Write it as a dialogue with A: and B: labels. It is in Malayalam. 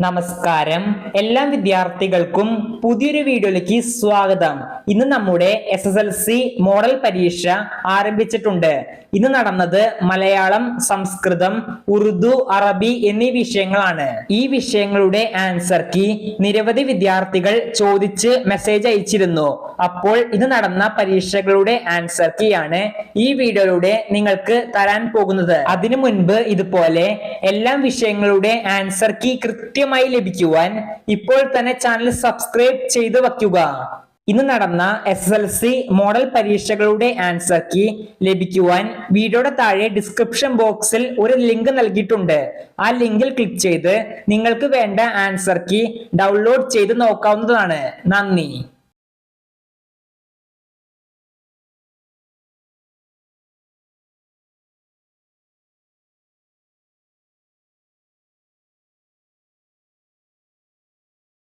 A: നമസ്കാരം. എല്ലാ വിദ്യാർത്ഥികൾക്കും പുതിയൊരു വീഡിയോയിലേക്ക് സ്വാഗതം. ഇന്ന് നമ്മുടെ SSLC മോഡൽ പരീക്ഷ ആരംഭിച്ചിട്ടുണ്ട്. ഇന്ന് നടന്നത് മലയാളം, സംസ്കൃതം, ഉറുദു, അറബി എന്നീ വിഷയങ്ങളാണ്. ഈ വിഷയങ്ങളുടെ ആൻസർ കീ നിരവധി വിദ്യാർത്ഥികൾ ചോദിച്ച് മെസ്സേജ് അയച്ചിരുന്നു. അപ്പോൾ ഇത് നടന്ന പരീക്ഷകളുടെ ആൻസർ കീ ആണ് ഈ വീഡിയോയിലൂടെ നിങ്ങൾക്ക് തരാൻ പോകുന്നത്. അതിനു മുൻപ് ഇതുപോലെ എല്ലാ വിഷയങ്ങളുടെ ആൻസർ കീ കൃത്യമായി ലഭിക്കുവാൻ ഇപ്പോൾ തന്നെ ചാനൽ സബ്സ്ക്രൈബ് ചെയ്ത് വയ്ക്കുക. ഇന്ന് നടന്ന SSLC മോഡൽ പരീക്ഷകളുടെ ആൻസർ കീ ലഭിക്കുവാൻ വീഡിയോയുടെ താഴെ ഡിസ്ക്രിപ്ഷൻ ബോക്സിൽ ഒരു ലിങ്ക് നൽകിയിട്ടുണ്ട്. ആ ലിങ്കിൽ ക്ലിക്ക് ചെയ്ത് നിങ്ങൾക്ക് വേണ്ട ആൻസർ കീ ഡൗൺലോഡ് ചെയ്ത് നോക്കാവുന്നതാണ്. നന്ദി.